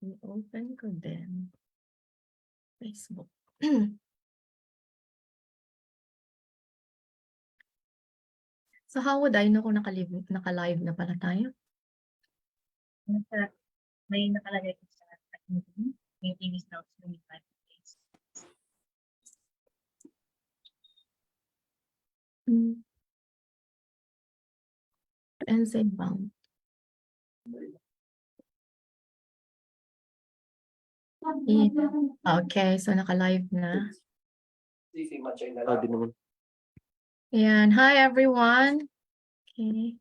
I-open ko din. Facebook. So how would I know kung naka-live na pala tayo? May nakalagay ko sa meeting is now 25 days. And say bound. Okay, so naka-live na. Ayan. Hi, everyone. Okay.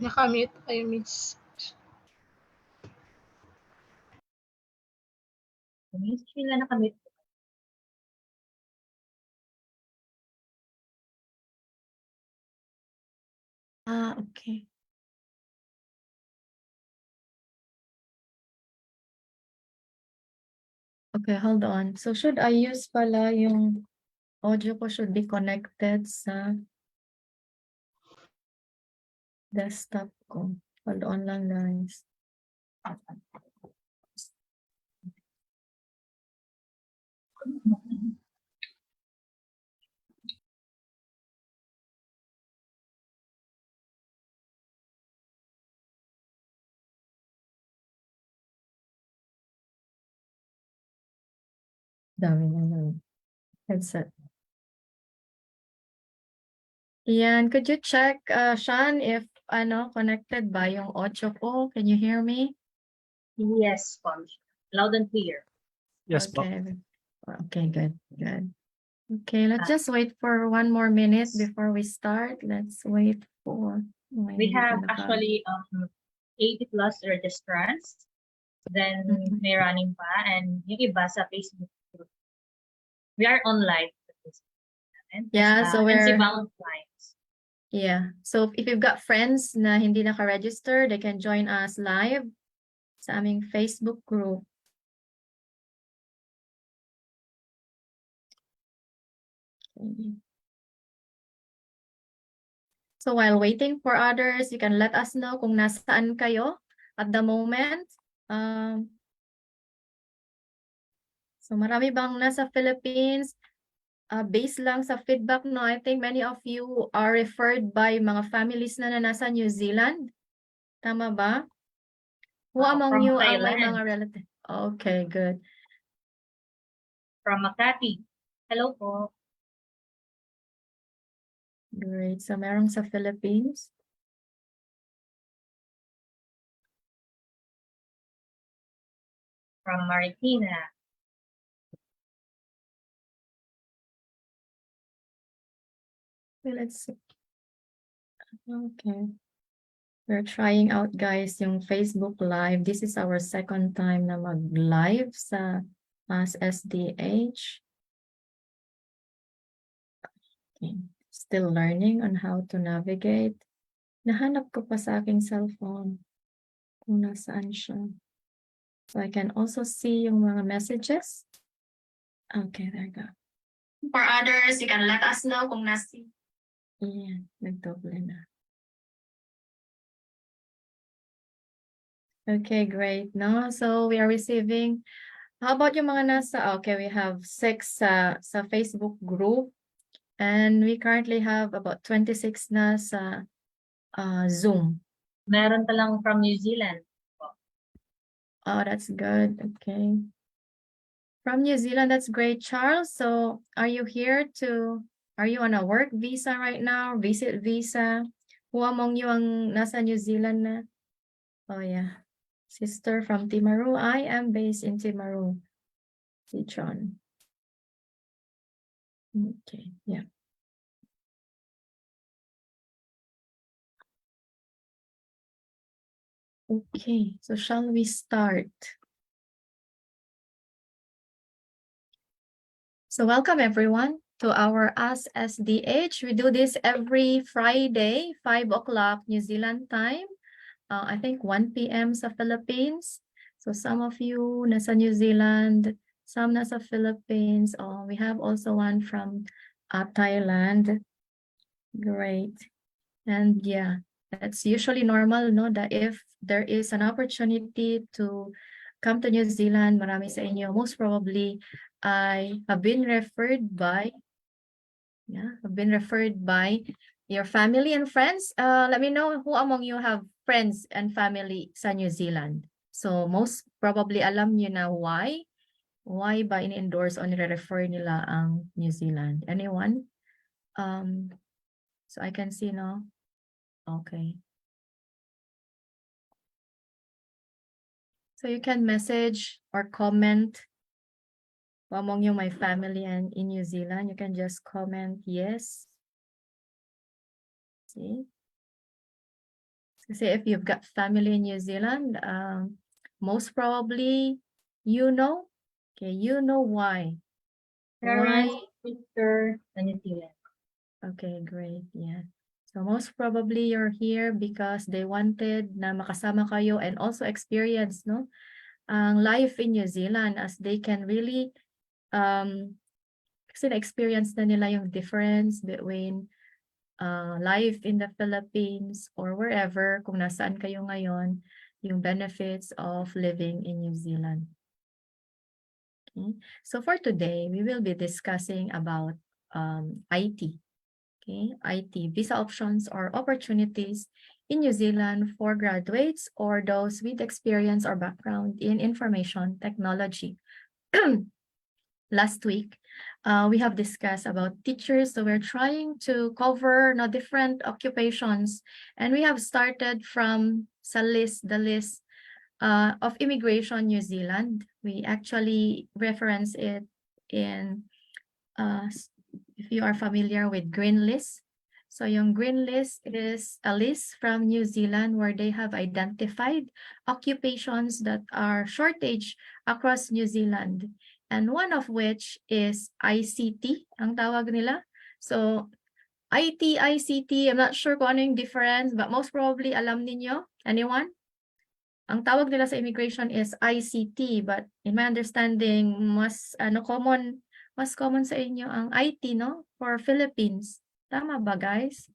Nakamute kayo, Miss. Sila nakamit. Okay. Okay, hold on. So should I use pala yung audio ko should be connected sa desktop ko. Hold on lang, guys. Dami na ng headset. Yan, could you check, Sean, if connected ba yung audio ko? Can you hear me? Yes, Pam. Loud and clear. Yes, Okay. Okay, good. Okay, let's just wait for 1 more minute before we start. Let's wait for... We have actually 80 plus registrants. Then may running pa and yung iba sa Facebook group. We are on live. Yeah, so we're... bound clients. Yeah, so if you've got friends na hindi naka-register, they can join us live sa aming Facebook group. Okay. So while waiting for others, you can let us know kung nasaan kayo at the moment. So marami bang nasa Philippines? Based lang sa feedback, no, I think many of you are referred by mga families na nasa New Zealand. Tama ba? Who among you ang may mga relatives? Okay, good. From Makati. Hello po. Great. So merong sa Philippines. From Marikina. Okay, let's see. Okay. We're trying out, guys, yung Facebook Live. This is our second time na mag-live sa SDH. Okay. Still learning on how to navigate. Nahanap ko pa sa aking cellphone kung nasaan siya. So I can also see yung mga messages. Okay, there you go. For others, you can let us know kung nasi. Ayan, nagdoble na. Okay, great. No, so we are receiving. How about yung mga nasa? Okay, we have 6 sa Facebook group, and we currently have about 26 na sa Zoom. Meron talang from New Zealand. Oh, that's good. Okay. From New Zealand, that's great, Charles. So, are you on a work visa right now? Visit visa? Who among you ang nasa New Zealand na? Oh, yeah. Sister from Timaru. I am based in Timaru. Si John. Okay, yeah. Okay, so shall we start? So welcome everyone to our Ask SDH. We do this every Friday, 5 o'clock New Zealand time. I think 1 p.m. sa Philippines. So some of you nasa New Zealand, some nasa Philippines. Oh, we have also one from Thailand. Great. And yeah, that's usually normal, no? That if there is an opportunity to come to New Zealand, marami sa inyo, most probably, I have been referred by, your family and friends. Let me know who among you have friends and family sa New Zealand. So most probably alam niyo na why ba ini-endorse o nire-refer nila ang New Zealand? Anyone? So I can see, no? Okay. So you can message or comment among you, my family and in New Zealand. You can just comment yes. See? So if you've got family in New Zealand, most probably you know. Okay, you know why. Parents, sister, and New Zealand. Okay, great. Yeah. So most probably you're here because they wanted na makasama kayo and also experience, no, ang life in New Zealand, as they can really kasi na-experience na nila yung difference between life in the Philippines or wherever, kung nasaan kayo ngayon, yung benefits of living in New Zealand. Okay. So for today, we will be discussing about IT. Okay, IT, visa options or opportunities in New Zealand for graduates or those with experience or background in information technology. Last week, we have discussed about teachers, so we're trying to cover different occupations, and we have started from the list of Immigration New Zealand. We actually reference it in if you are familiar with Green List. So yung Green List is a list from New Zealand where they have identified occupations that are shortage across New Zealand. And one of which is ICT, ang tawag nila. So IT, ICT, I'm not sure kung ano yung difference, but most probably alam ninyo. Anyone? Ang tawag nila sa immigration is ICT, but in my understanding, mas common sa inyo ang IT, no? For Philippines. Tama ba, guys?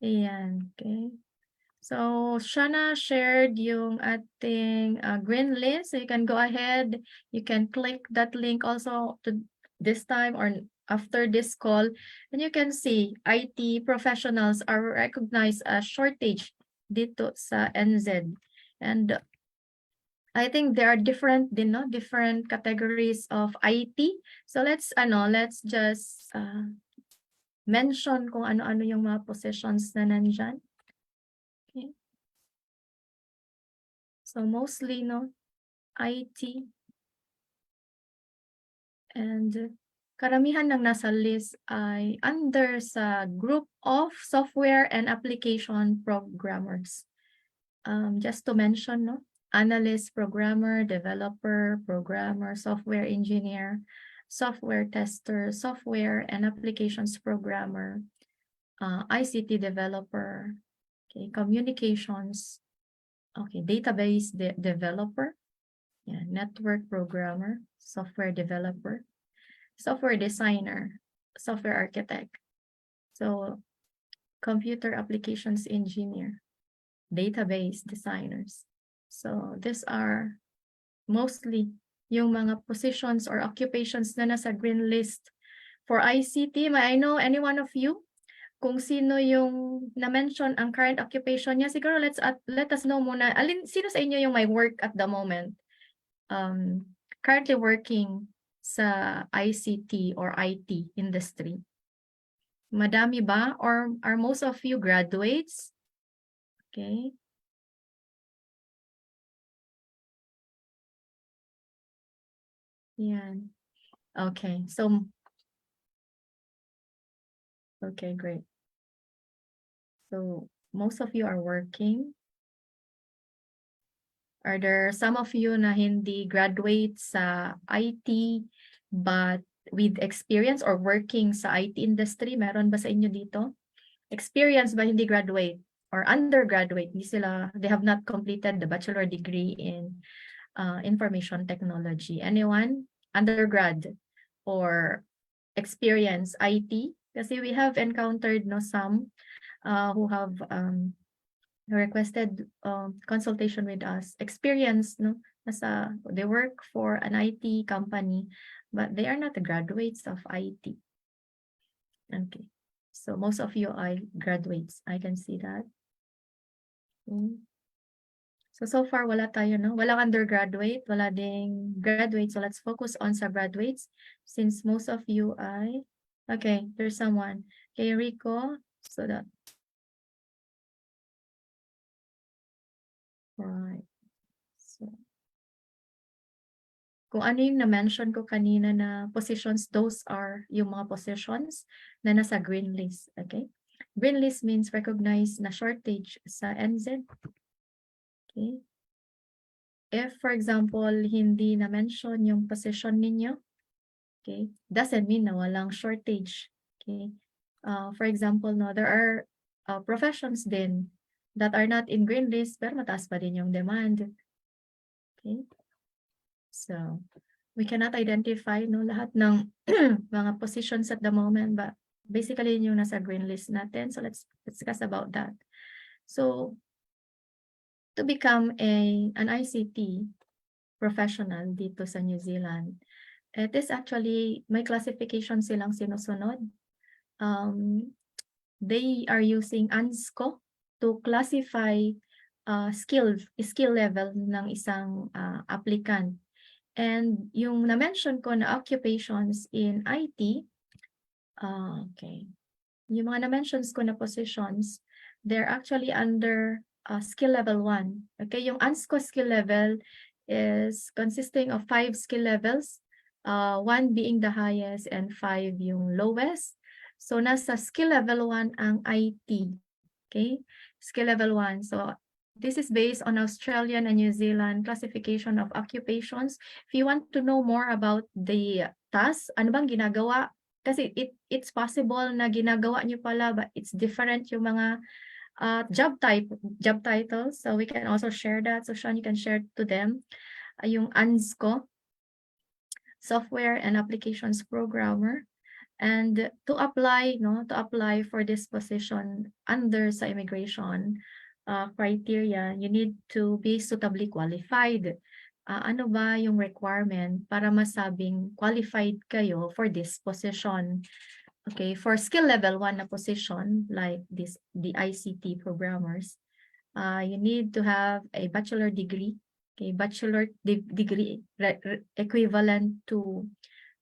Ayan, okay. So, Shana shared yung ating green list. So you can go ahead. You can click that link also to this time or after this call. And you can see IT professionals are recognized as shortage dito sa NZ. And I think there are different different categories of IT. So let's just mention kung ano-ano yung mga positions na nandyan. Okay. So mostly IT, and karamihan ng nasa list ay under sa group of software and application programmers. Just to mention, analyst, programmer, developer, programmer, software engineer, software tester, software and applications programmer, ICT developer, okay, communications, okay, database developer, yeah, network programmer, software developer, software designer, software architect, so computer applications engineer, database designers. So these are mostly yung mga positions or occupations na nasa green list. For ICT, may I know any one of you kung sino yung na-mention ang current occupation niya? Siguro let us know muna. Sino sa inyo yung may work at the moment? Currently working sa ICT or IT industry. Madami ba? Or are most of you graduates? Okay. Yan. Okay. So, okay, great. So, most of you are working. Are there some of you na hindi graduate sa IT but with experience or working sa IT industry? Meron ba sa inyo dito? Experience ba hindi graduate? or undergraduate, they have not completed the bachelor degree in information technology. Anyone? Undergrad or experience IT? Kasi we have encountered some who have requested consultation with us. Experience, they work for an IT company, but they are not the graduates of IT. Okay. So most of you are graduates. I can see that. So far, wala tayo, no? Walang undergraduate, wala ding graduate. So let's focus on sa graduates since most of you okay, there's someone. Okay, Rico. So that. Right. So, kung ano yung na-mention ko kanina na positions, those are yung mga positions na nasa green list. Okay? Green list means recognized na shortage sa NZ. Okay? If, for example, hindi na-mention yung position ninyo, okay, doesn't mean na walang shortage. Okay? For example, there are professions din that are not in green list pero mataas pa din yung demand. Okay? So, we cannot identify lahat ng mga positions at the moment, but basically yung nasa green list natin. So, let's discuss about that. So, to become an ICT professional dito sa New Zealand, it is actually, may classification silang sinusunod. They are using ANSCO to classify skill level ng isang applicant. And yung na-mention ko na occupations in IT, okay, yung mga na-mentions ko na positions, they're actually under skill level 1. Okay, yung ANSCO skill level is consisting of 5 skill levels, 1 being the highest and 5 yung lowest. So, nasa skill level 1 ang IT. Okay, skill level 1. So, this is based on Australian and New Zealand classification of occupations. If you want to know more about the task, ano bang ginagawa? Kasi it's possible na ginagawa nyo pala, but it's different yung mga job titles. So we can also share that. So Sean, you can share to them yung ANSCO, Software and Applications Programmer. And to apply for this position under sa immigration criteria, you need to be suitably qualified. Ano ba yung requirement para masabing qualified kayo for this position? Okay, for skill level 1 na position, like the ICT programmers, you need to have a bachelor degree, okay, bachelor degree equivalent to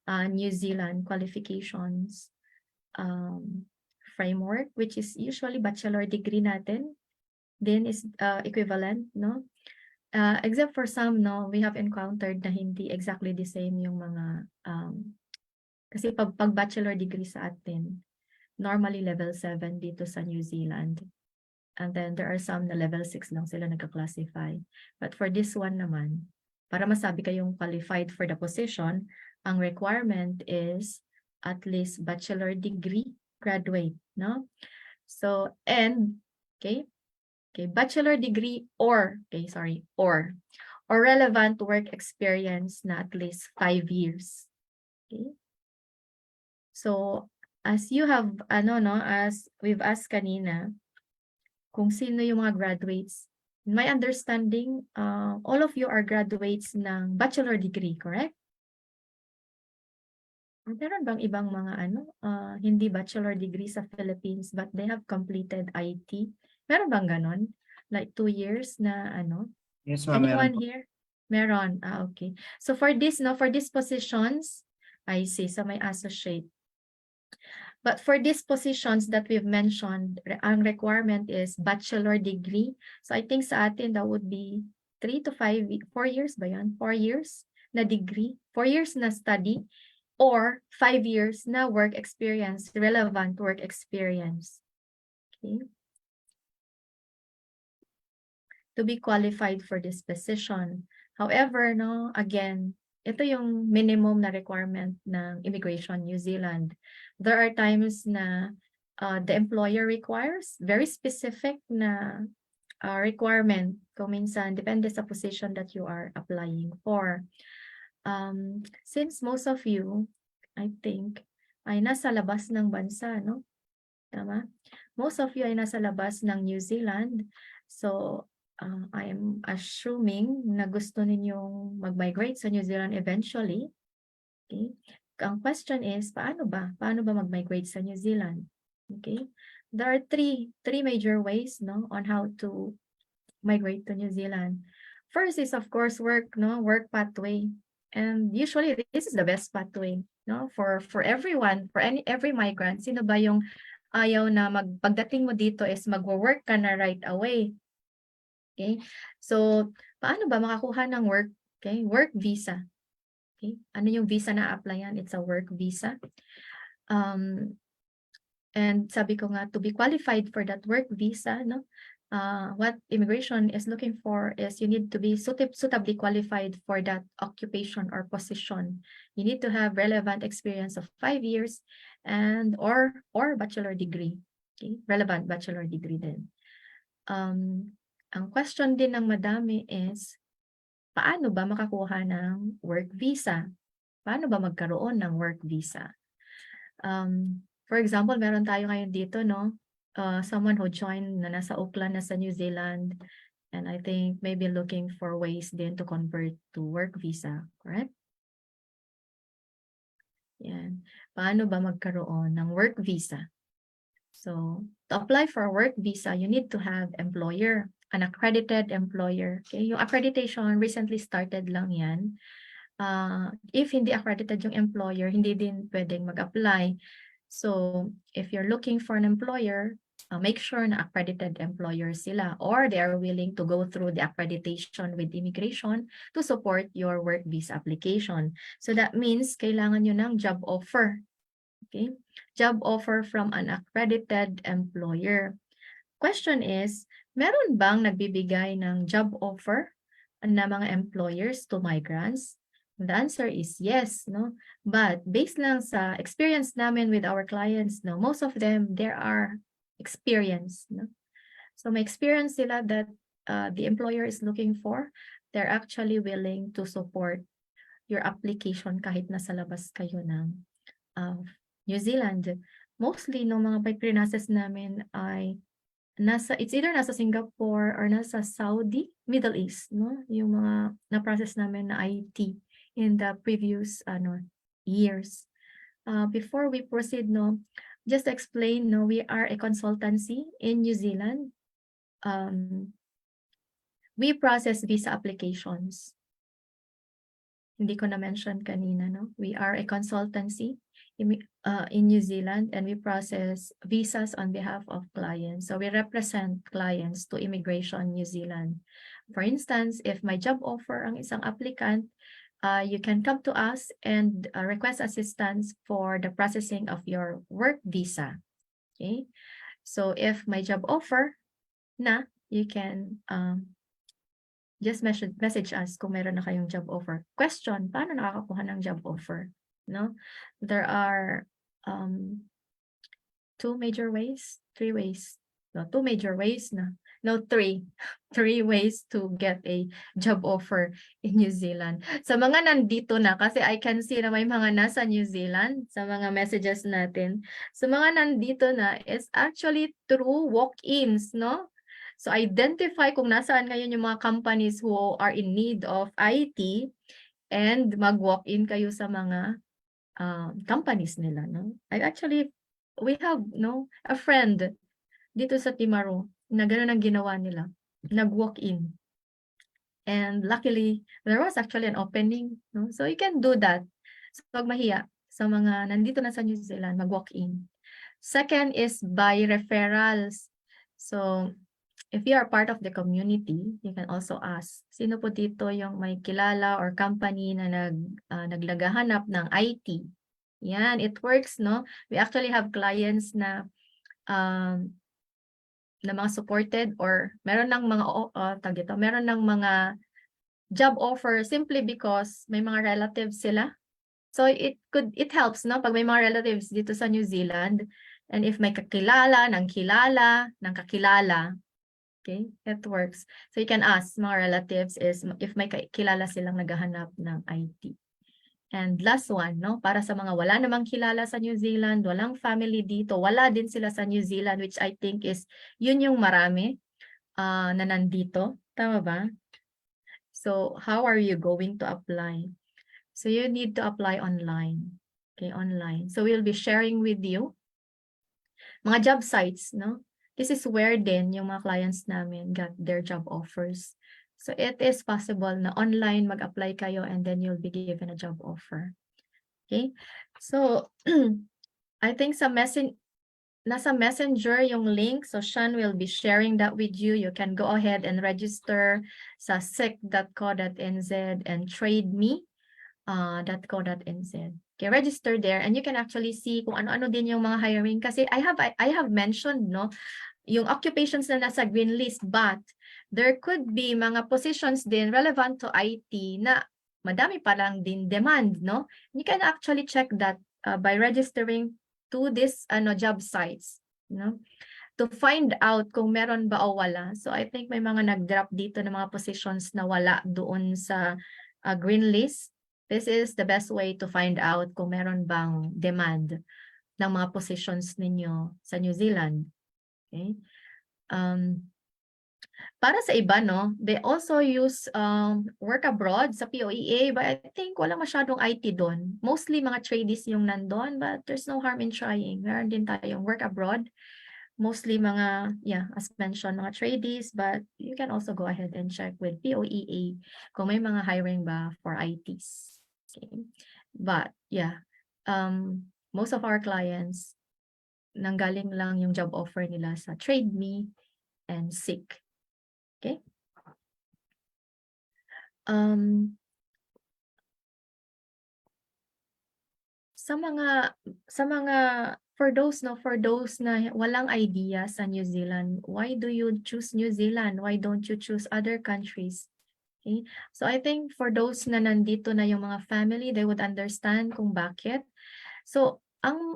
New Zealand qualifications framework, which is usually bachelor degree natin, then is equivalent, no? Except for some, we have encountered na hindi exactly the same yung mga, kasi pag bachelor degree sa atin, normally level 7 dito sa New Zealand. And then there are some na level 6 lang sila nagka-classify. But for this one naman, para masabi kayong qualified for the position, ang requirement is at least bachelor degree graduate, no? So, bachelor degree or relevant work experience na at least 5 years. Okay? So, as you have, as we've asked kanina, kung sino yung mga graduates, in my understanding, all of you are graduates ng bachelor degree, correct? Meron bang ibang mga hindi bachelor degree sa Philippines but they have completed IT? Meron bang ganon? Like 2 years na Yes, ma'am. Anyone here? Meron. Okay. So for this, for these positions, I see. So may associate. But for these positions that we've mentioned, ang requirement is bachelor degree. So I think sa atin that would be 3 to 4 years ba yan? 4 years na degree, 4 years na study, or 5 years na work experience, relevant work experience. Okay. To be qualified for this position. However, again, ito yung minimum na requirement ng Immigration New Zealand. There are times na the employer requires, very specific na requirement kung minsan, depende sa position that you are applying for. Since most of you, I think, ay nasa labas ng bansa, no? Tama? Most of you ay nasa labas ng New Zealand. So, I'm assuming na gusto ninyong mag-migrate sa New Zealand eventually. Okay? Ang question is, paano ba? Paano ba mag-migrate sa New Zealand? Okay? There are three major ways, no, on how to migrate to New Zealand. First is, of course, work pathway. And usually, this is the best pathway, no, for everyone, for every migrant. Sino ba yung ayaw na pagdating mo dito is magwo-work ka na right away? Okay? So, paano ba makakuha ng work? Okay? Work visa. Okay? Ano yung visa na applyan? It's a work visa. And sabi ko nga, to be qualified for that work visa, no? What immigration is looking for is you need to be suitably qualified for that occupation or position. You need to have relevant experience of 5 years and or bachelor degree. Okay? Relevant bachelor degree din. Ang question din ng madami is, paano ba makakuha ng work visa? Paano ba magkaroon ng work visa? For example, meron tayo ngayon dito, no? Someone who joined na nasa Auckland, nasa New Zealand, and I think maybe looking for ways din to convert to work visa, correct? Yan. Paano ba magkaroon ng work visa? So, to apply for a work visa, you need to have employer, an accredited employer. Okay? Yung accreditation, recently started lang yan. If hindi accredited yung employer, hindi din pwedeng mag-apply. So, if you're looking for an employer, make sure na accredited employer sila or they are willing to go through the accreditation with immigration to support your work visa application. So, that means kailangan nyo ng job offer. Okay? Job offer from an accredited employer. Question is, meron bang nagbibigay ng job offer na mga employers to migrants? The answer is yes, no? But based lang sa experience namin with our clients, no, most of them, there are experienced, no? So may experience sila that the employer is looking for. They're actually willing to support your application kahit nasa labas kayo ng New Zealand. Mostly, no, mga pag-process namin ay it's either nasa Singapore or nasa Saudi, Middle East, no? Yung mga na-process namin na IT in the previous years. Before we proceed, no, just to explain, no, we are a consultancy in New Zealand. We process visa applications. Hindi ko na-mention kanina, no? We are a consultancy in New Zealand and we process visas on behalf of clients. So we represent clients to Immigration New Zealand. For instance, if my job offer ang isang applicant, you can come to us and request assistance for the processing of your work visa. Okay? So if my job offer na, you can just message us kung meron na kayong job offer. Question, paano nakakakuha ng job offer? No? There are two major ways, three ways. No, two major ways na. No, three ways to get a job offer in New Zealand. Sa mga nandito na, kasi I can see na may mga nasa New Zealand sa mga messages natin. Sa mga nandito na is actually through walk-ins, no? So identify kung nasaan ngayon yung mga companies who are in need of IT and mag-walk-in kayo sa mga companies nila, no? We have, no, a friend dito sa Timaru na gano'n ang ginawa nila. Nag-walk-in. And luckily, there was actually an opening, no? So you can do that. So wag mahiya sa mga nandito na sa New Zealand, mag-walk-in. Second is by referrals. So if you are part of the community, you can also ask, sino po dito yung may kilala or company na naglagahanap ng IT? Yan, it works, no? We actually have clients na mga supported or meron ng mga meron ng mga job offer simply because may mga relatives sila. So it helps, no, pag may mga relatives dito sa New Zealand And if may kakilala, ng kakilala, okay, it works. So you can ask mga relatives is if may kilala silang naghahanap ng IT. And last one, no, para sa mga wala namang kilala sa New Zealand, walang family dito, wala din sila sa New Zealand, which I think is, yun yung marami na nandito. Tama ba? So how are you going to apply? So you need to apply online. Okay, online. So we'll be sharing with you mga job sites, no? This is where din yung mga clients namin got their job offers. So it is possible na online mag-apply kayo and then you'll be given a job offer. Okay? So I think nasa messenger yung link. So Sean will be sharing that with you. You can go ahead and register sa sec.co.nz and trademe.co.nz. Okay, register there and you can actually see kung ano-ano din yung mga hiring kasi I have mentioned, no, yung occupations na nasa green list, but there could be mga positions din relevant to IT na madami pa lang din demand, no? You can actually check that by registering to this job sites, no? To find out kung meron ba o wala. So I think may mga nag-drop dito ng mga positions na wala doon sa green list. This is the best way to find out kung meron bang demand ng mga positions ninyo sa New Zealand. Okay? Para sa iba, no, they also use work abroad sa POEA, but I think wala masyadong IT doon. Mostly mga tradies yung nandun, but there's no harm in trying. Meron din tayong work abroad. Mostly mga, yeah, as mentioned, mga tradies, but you can also go ahead and check with POEA kung may mga hiring ba for ITs. Okay. But, yeah, most of our clients, nanggaling lang yung job offer nila sa TradeMe and Seek. Okay. Sa mga for those na walang idea sa New Zealand, why do you choose New Zealand? Why don't you choose other countries? Okay? So I think for those na nandito na yung mga family, they would understand kung bakit. So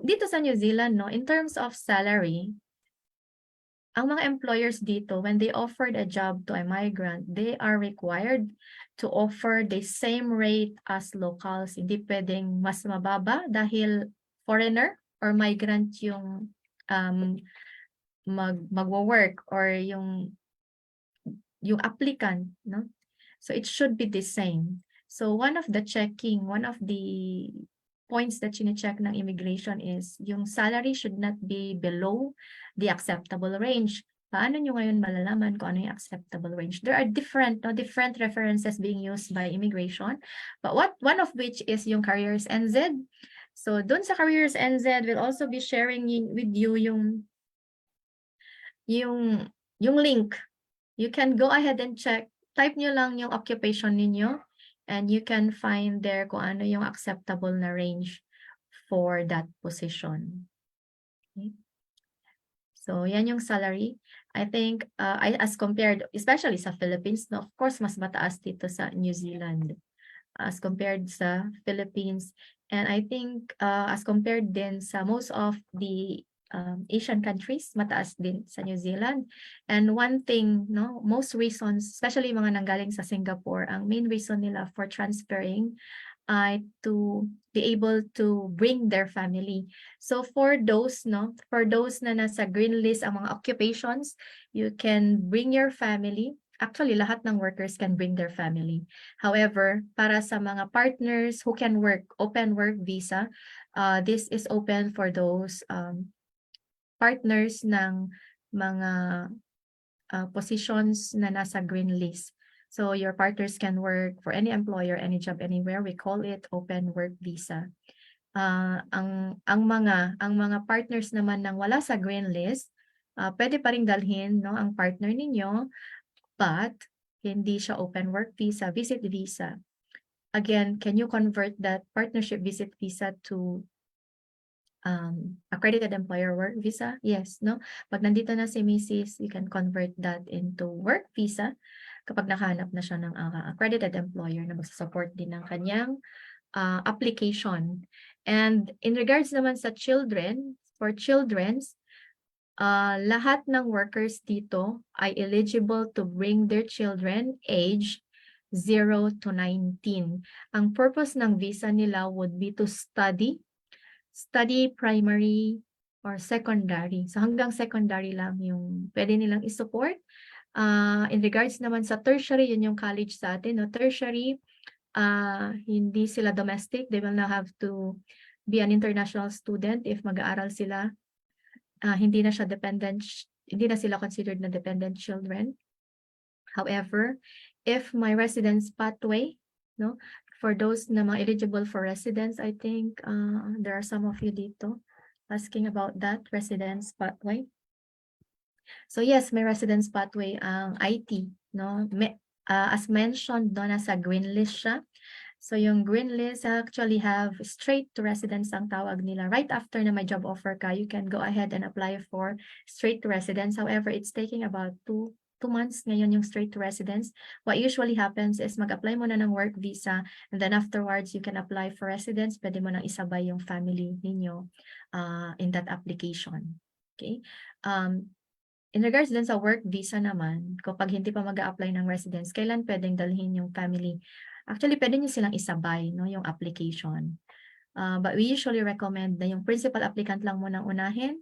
dito sa New Zealand, no, in terms of salary, ang mga employers dito, when they offered a job to a migrant, they are required to offer the same rate as locals. Hindi pwedeng mas mababa dahil foreigner or migrant yung magwo-work or yung applicant, no? So it should be the same. So one of the points that chine-check ng immigration is yung salary should not be below the acceptable range. Paano nyo ngayon malalaman kung ano yung acceptable range? There are different references being used by immigration, but one of which is yung Careers NZ. So dun sa Careers NZ, we'll also be sharing with you yung link. You can go ahead and check. Type nyo lang yung occupation ninyo and you can find there kung ano yung acceptable na range for that position. Okay. So, yan yung salary. I think, as compared, especially sa Philippines, no, of course, mas mataas dito sa New Zealand as compared sa Philippines. And I think, as compared din sa most of the Asian countries, mataas din sa New Zealand. And one thing, no, most reasons, especially mga nanggaling sa Singapore, ang main reason nila for transferring ay to be able to bring their family. So for those na nasa green list ang mga occupations, you can bring your family. Actually, lahat ng workers can bring their family. However, para sa mga partners who can work, open work visa, this is open for those partners ng mga positions na nasa green list. So your partners can work for any employer, any job, anywhere. We call it open work visa. Ang mga partners naman nang wala sa green list, pwede pa ring dalhin, no, ang partner ninyo, but hindi siya open work visa, visit visa. Again, can you convert that partnership visit visa to accredited employer work visa? Yes, no? Pag nandito na si Mrs., you can convert that into work visa kapag nakahanap na siya ng accredited employer na magsusupport din ng kanyang application. And in regards naman sa children, for children's, lahat ng workers dito ay eligible to bring their children age 0 to 19. Ang purpose ng visa nila would be to study primary or secondary. So hanggang secondary lang yung pwede nilang isupport. In regards naman sa tertiary, yun yung college sa atin. No? Tertiary, hindi sila domestic. They will now have to be an international student if mag-aaral sila. Hindi na sila considered na dependent children. However, if my residence pathway, no, for those na mga eligible for residence, I think there are some of you dito asking about that residence pathway. So yes, may residence pathway ang IT, no? As mentioned, no, nasa green list siya. So yung green list actually have straight to residence ang tawag nila. Right after na may job offer ka, you can go ahead and apply for straight to residence. However, it's taking about 2 months ngayon yung straight to residence. What usually happens is mag-apply mo na ng work visa and then afterwards you can apply for residence. Pwede mo nang isabay yung family ninyo in that application. Okay? In regards din sa work visa naman, kapag hindi pa mag-a-apply ng residence, kailan pwedeng dalhin yung family? Actually, pwede nyo silang isabay, no, yung application. But we usually recommend na yung principal applicant lang munang unahin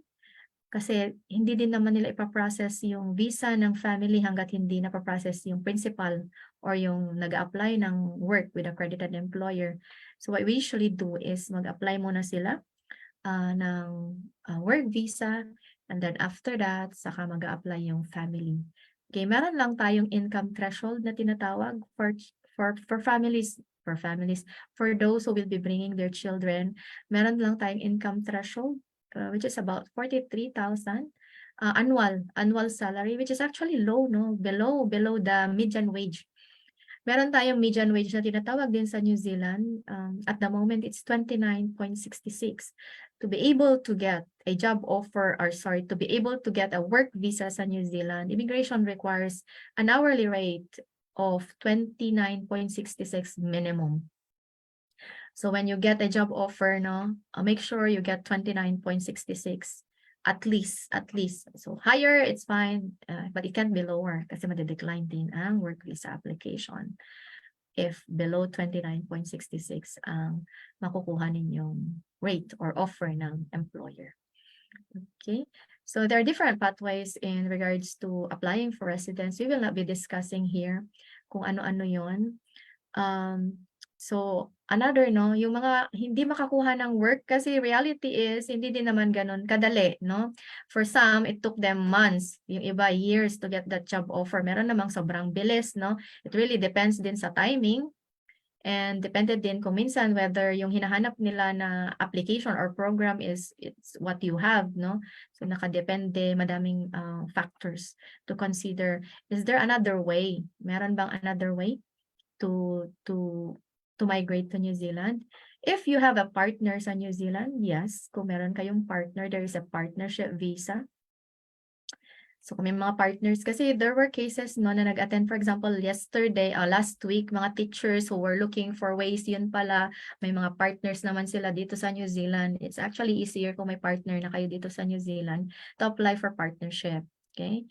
kasi hindi din naman nila ipaprocess yung visa ng family hanggat hindi napaprocess yung principal or yung nag-apply ng work with accredited employer. So what we usually do is mag-apply muna sila ng work visa and then after that, saka mag-a-apply yung family. Okay, meron lang tayong income threshold na tinatawag for families, for those who will be bringing their children. Meron lang tayong income threshold, which is about 43,000 annual salary, which is actually low, no? Below the median wage. Meron tayong median wage na tinatawag din sa New Zealand. At the moment, it's 29.66. To be able to get a job offer, to be able to get a work visa sa New Zealand, immigration requires an hourly rate of 29.66 minimum. So when you get a job offer, no, make sure you get 29.66. At least. So higher, it's fine, but it can't be lower kasi madi-decline din ang work visa application if below 29.66 ang makukuha ninyong rate or offer ng employer. Okay, so there are different pathways in regards to applying for residence. We will not be discussing here kung ano-ano yon. So, another, no, yung mga hindi makakuha ng work kasi reality is hindi din naman ganun kadali, no? For some, it took them months, yung iba years to get that job offer. Meron namang sobrang bilis, no? It really depends din sa timing and depende din kung minsan whether yung hinahanap nila na application or program it's what you have, no? So, nakadepende, madaming factors to consider. Is there another way? Meron bang another way to migrate to New Zealand? If you have a partner sa New Zealand, yes. Kung meron kayong partner, there is a partnership visa. So kung may mga partners, kasi there were cases no, na nag-attend, for example, last week, mga teachers who were looking for ways, yun pala, may mga partners naman sila dito sa New Zealand. It's actually easier kung may partner na kayo dito sa New Zealand to apply for partnership. Okay?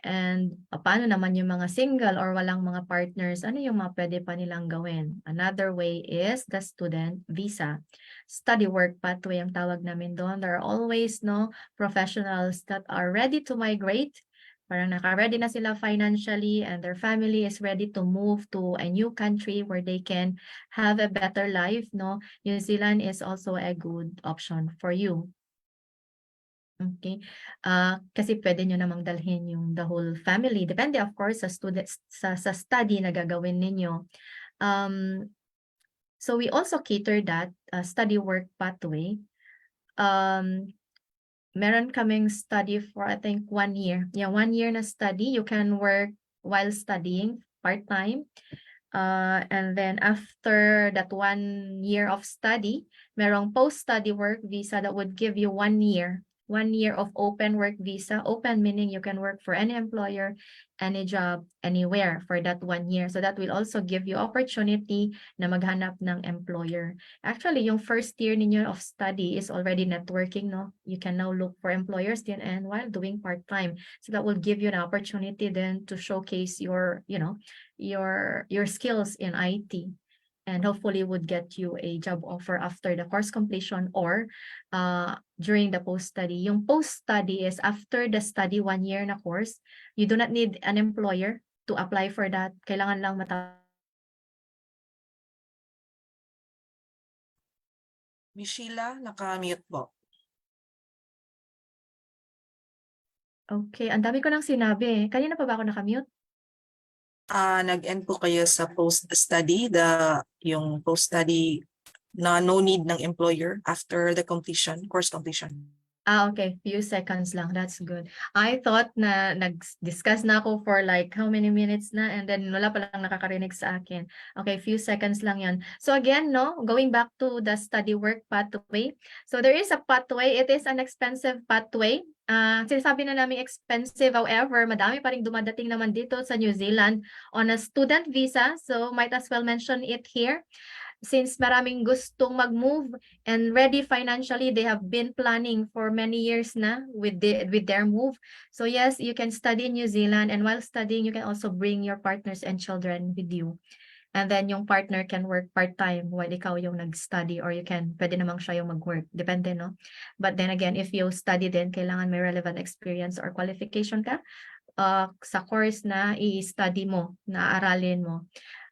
And paano naman yung mga single or walang mga partners, ano yung mga pwede pa nilang gawin? Another way is the student visa. Study work pathway ang tawag namin doon. There are always no professionals that are ready to migrate. Parang naka-ready na sila financially and their family is ready to move to a new country where they can have a better life. No, New Zealand is also a good option for you. Okay. Kasi pwede nyo namang dalhin yung the whole family. Depende of course sa students sa study na gagawin ninyo. So we also cater that study work pathway. Meron kaming study for I think 1 year. Yeah, 1 year na study. You can work while studying part-time. And then after that 1 year of study, merong post-study work visa that would give you 1 year 1 year of open work visa. Open meaning you can work for any employer, any job, anywhere for that 1 year. So that will also give you opportunity na maghanap ng employer. Actually, yung first year ninyo of study is already networking, no? You can now look for employers din and while doing part-time. So that will give you an opportunity then to showcase your, you know, your skills in IT. And hopefully would get you a job offer after the course completion or during the post-study. Yung post-study is after the study 1 year na course, you do not need an employer to apply for that. Kailangan lang Miss Sheila, naka-mute po. Okay, ang dami ko nang sinabi. Kanina pa ba ako naka-mute? Nag-end po kayo sa post-study, yung post-study na no need ng employer after the course completion. Okay. Few seconds lang. That's good. I thought na nag-discuss na ako for like how many minutes na and then wala pa lang nakakarinig sa akin. Okay, few seconds lang yan. So again, no, going back to the study work pathway. So there is a pathway. It is an expensive pathway. Sinasabi na namin expensive, however, madami pa rin dumadating naman dito sa New Zealand on a student visa. So might as well mention it here. Since maraming gustong mag-move and ready financially, they have been planning for many years na with their move. So yes, you can study in New Zealand, and while studying, you can also bring your partners and children with you. And then yung partner can work part-time while ikaw yung nag-study, or pwede namang siya yung mag-work. Depende, no? But then again, if you study din, kailangan may relevant experience or qualification ka sa course na i-study mo, na aralin mo.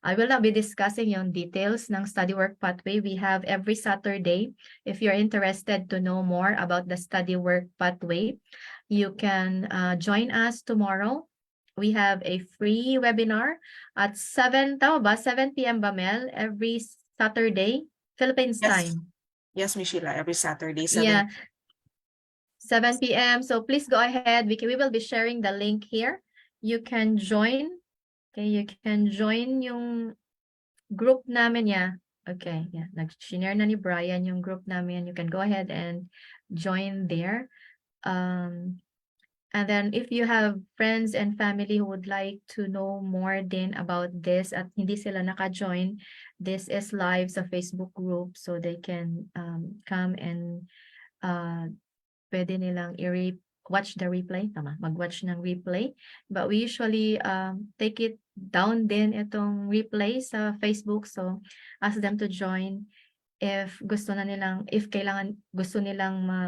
I will not be discussing yung details ng study work pathway. We have every Saturday. If you're interested to know more about the study work pathway, you can join us tomorrow. We have a free webinar at 7 p.m. ba, Mel? Every Saturday, Philippines time. Yes, Miss Sheila, every Saturday, 7 p.m. So please go ahead. We will be sharing the link here. You can join. Okay, you can join yung group namin, yeah. Okay, yeah. Nag-share na ni Brian yung group namin. You can go ahead and join there. And then if you have friends and family who would like to know more din about this at hindi sila naka-join, this is live sa Facebook group so they can come and pwede nilang watch the replay, mag-watch ng replay. But we usually take it down din itong replay sa Facebook. So ask them to join if gusto nilang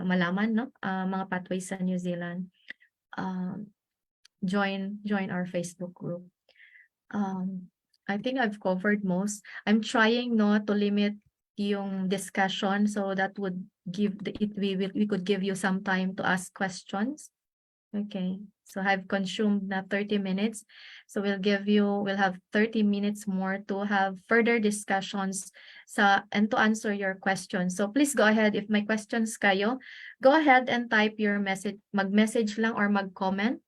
malaman, no? Mga pathways sa New Zealand. Join our Facebook group. I think I've covered most. I'm trying not to limit yung discussion so that would we could give you some time to ask questions. Okay, so I've consumed na 30 minutes. So we'll have 30 minutes more to have further discussions and to answer your questions. So please go ahead. If may questions kayo, go ahead and type your message, mag-message lang or mag-comment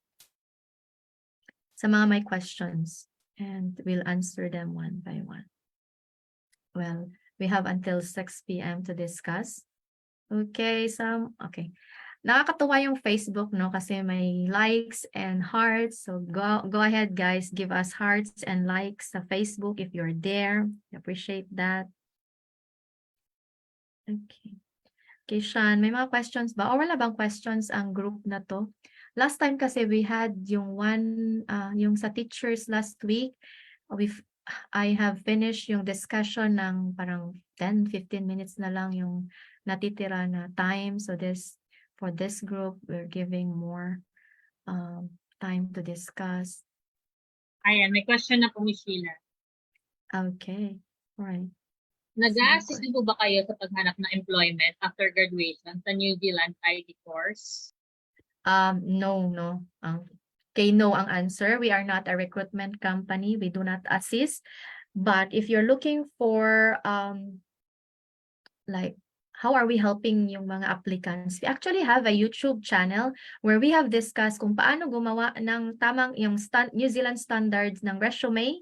sa mga may questions and we'll answer them one by one. Well, we have until 6 p.m. to discuss. Okay, okay. Nakakatuwa yung Facebook, no? Kasi may likes and hearts. So go ahead, guys. Give us hearts and likes sa Facebook if you're there. I appreciate that. Okay. Okay, Sean, may mga questions ba? O wala bang questions ang group na to? Last time kasi we had yung yung sa teachers last week. I have finished yung discussion ng parang 10-15 minutes na lang yung natitira na time. So for this group, we're giving more time to discuss. Ayan, may question na po, Miss Sheila. Okay, alright. Nag-a-assist din po ba kayo sa paghanap ng employment after graduation sa New Zealand IT course? No. Okay, no ang answer. We are not a recruitment company. We do not assist. But if you're looking for like how are we helping yung mga applicants? We actually have a YouTube channel where we have discussed kung paano gumawa ng tamang yung New Zealand standards ng resume.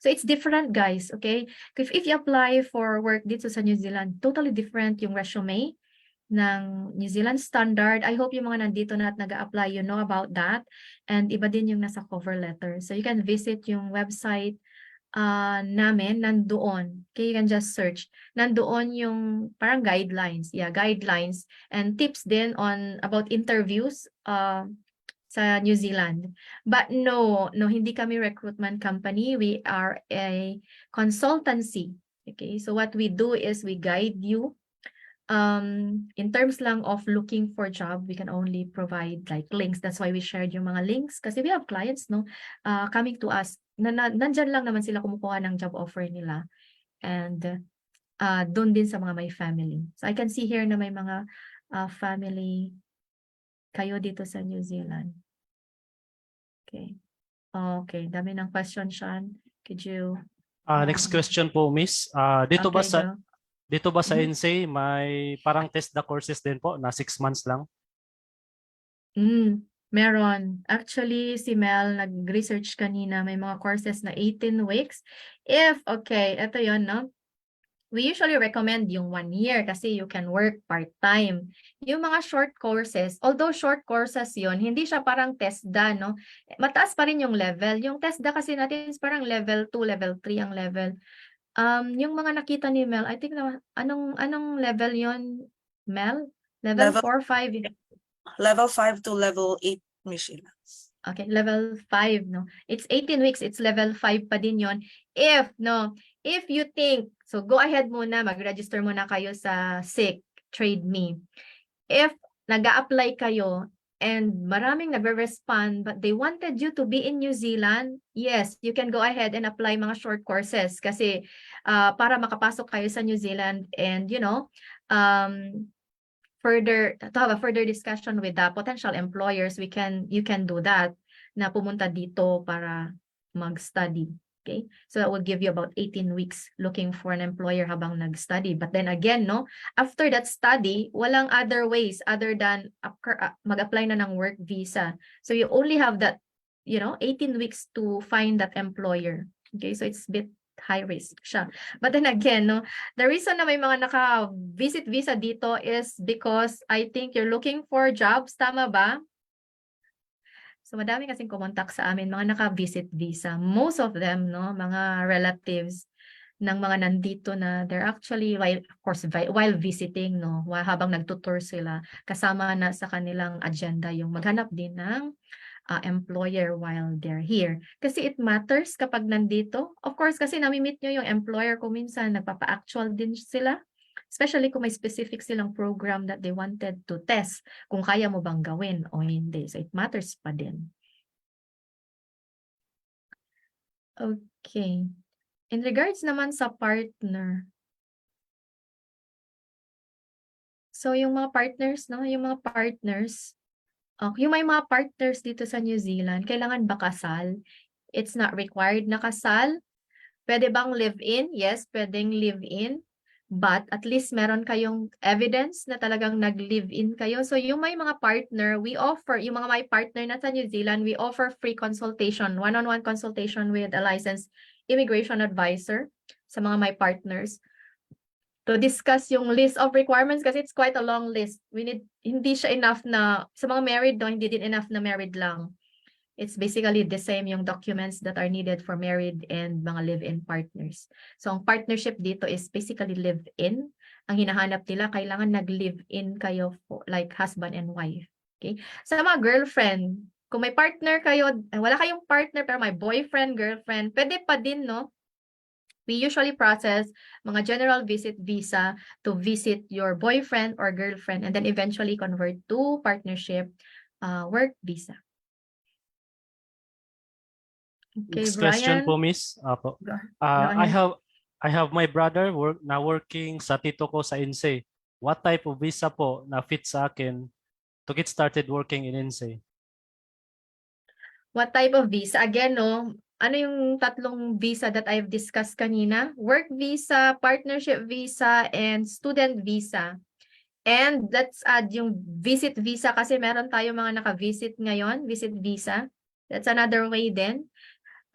So it's different, guys, okay? If you apply for work dito sa New Zealand, totally different yung resume ng New Zealand standard. I hope yung mga nandito na at nag-a-apply, you know about that. And iba din yung nasa cover letter. So you can visit yung website namin, nandoon. Okay, you can just search. Nandoon yung parang guidelines. Yeah, guidelines and tips din on about interviews sa New Zealand. But no, hindi kami recruitment company. We are a consultancy. Okay, so what we do is we guide you. In terms lang of looking for job, we can only provide like links. That's why we shared yung mga links kasi we have clients, no, coming to us. Nandyan lang naman sila kumukuha ng job offer nila. And doon din sa mga may family. So I can see here na may mga family kayo dito sa New Zealand. Okay. Okay, dami ng question, Sean. Could you... Next question po, Miss. Dito ba sa NSA may parang test the courses din po na 6 months lang? Meron. Actually, si Mel nag-research kanina, may mga courses na 18 weeks. Okay, ito yon, no? We usually recommend yung 1 year kasi you can work part-time. Yung mga short courses, although short courses yon, hindi siya parang TESDA, no? Mataas pa rin yung level. Yung TESDA kasi natin is parang level 2, level 3 ang level. Yung mga nakita ni Mel, I think na anong level yon, Mel? Level 4, 5. Level 5 to level 8, Michelle. Okay, level 5, no? It's 18 weeks, it's level 5 pa din yon. If you think, so go ahead muna, mag-register muna kayo sa SIC, Trade Me. If nag-a-apply kayo and maraming nagre-respond but they wanted you to be in New Zealand, yes, you can go ahead and apply mga short courses kasi para makapasok kayo sa New Zealand and you know, to have a further discussion with the potential employers, you can do that na pumunta dito para mag-study. Okay? So that would give you about 18 weeks looking for an employer habang nag-study. But then again, no, after that study, walang other ways other than mag-apply na ng work visa. So you only have that, 18 weeks to find that employer. Okay? So it's a bit high risk siya. But then again, no, the reason na may mga naka-visit visa dito is because I think you're looking for jobs, tama ba? So madami kasing kumontak sa amin, mga naka-visit visa. Most of them, no, mga relatives ng mga nandito na they're actually, while visiting, no, habang nagtutour sila, kasama na sa kanilang agenda yung maghanap din ng employer while they're here. Kasi it matters kapag nandito. Of course, kasi nami-meet nyo yung employer kung minsan nagpapa-actual din sila. Especially kung may specific silang program that they wanted to test kung kaya mo bang gawin o hindi. So it matters pa din. Okay. In regards naman sa partner. So yung mga partners, no? Yung mga partners, yung may mga partners dito sa New Zealand, kailangan ba kasal? It's not required na kasal. Pwede bang live-in? Yes, pwedeng live-in. But at least meron kayong evidence na talagang nag-live-in kayo. So yung may mga partner, yung mga may partner na sa New Zealand, we offer free consultation, one-on-one consultation with a licensed immigration advisor sa mga may partners to discuss yung list of requirements kasi it's quite a long list. Hindi siya enough na, sa mga married, no, hindi din enough na married lang. It's basically the same yung documents that are needed for married and mga live-in partners. So ang partnership dito is basically live-in. Ang hinahanap nila, kailangan nag-live-in kayo like husband and wife. Okay? Sa mga girlfriend, kung may partner kayo, wala kayong partner pero may boyfriend, girlfriend, pwede pa din, no? We usually process mga general visit visa to visit your boyfriend or girlfriend and then eventually convert to partnership work visa. Okay, Next question Brian. po, Miss. Go I ahead. have my brother working sa tito ko sa INSEE. What type of visa po na fit sa akin to get started working in INSEE? What type of visa? Again, no, ano yung tatlong visa that I've discussed kanina? Work visa, partnership visa, and student visa. And let's add yung visit visa kasi meron tayo mga naka-visit ngayon, visit visa. That's another way din.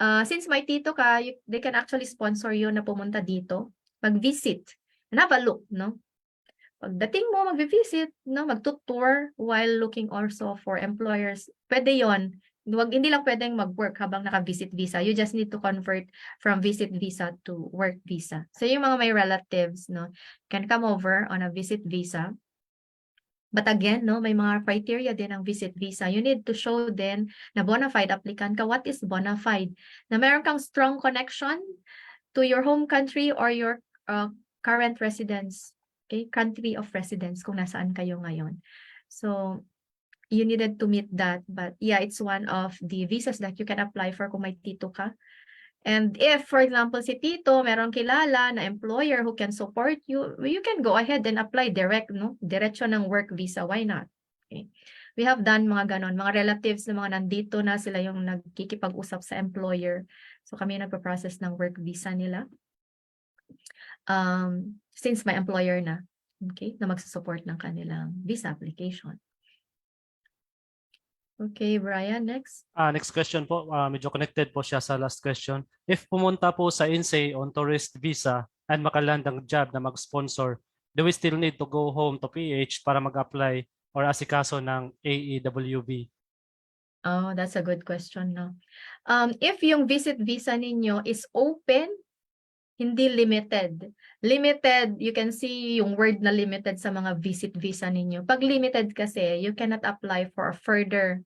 Since may tito ka, they can actually sponsor you na pumunta dito, mag-visit, and have a look, no? pagdating mo, mag-visit, no, mag-tour while looking also for employers. Pwede yon. Hindi lang pwedeng mag-work habang naka-visit visa. You just need to convert from visit visa to work visa. So yung mga may relatives, no, can come over on a visit visa. But again, no, may mga criteria din ang visit visa. You need to show din na bona fide applicant ka. What is bona fide? Na meron kang strong connection to your home country or your current residence. Okay, country of residence kung nasaan kayo ngayon. So, you needed to meet that. But yeah, it's one of the visas that you can apply for kung may tito ka. And if, for example, si tito, meron kilala na employer who can support you, you can go ahead and apply direct, no? Diretso ng work visa. Why not? Okay. We have done mga ganon. Mga relatives na mga nandito na sila yung nagkikipag-usap sa employer. So kami nagpa-process ng work visa nila. Since my employer na, okay, na magsusupport ng kanilang visa application. Okay, Brian, next. Next question po, medyo connected po siya sa last question. If pumunta po sa INSEE on tourist visa and makaland ang job na mag-sponsor, do we still need to go home to PH para mag-apply or asikaso ng AEWB? Oh, that's a good question, no? If yung visit visa ninyo is open, hindi limited. Limited, you can see yung word na limited sa mga visit visa ninyo. Pag limited kasi, you cannot apply for a further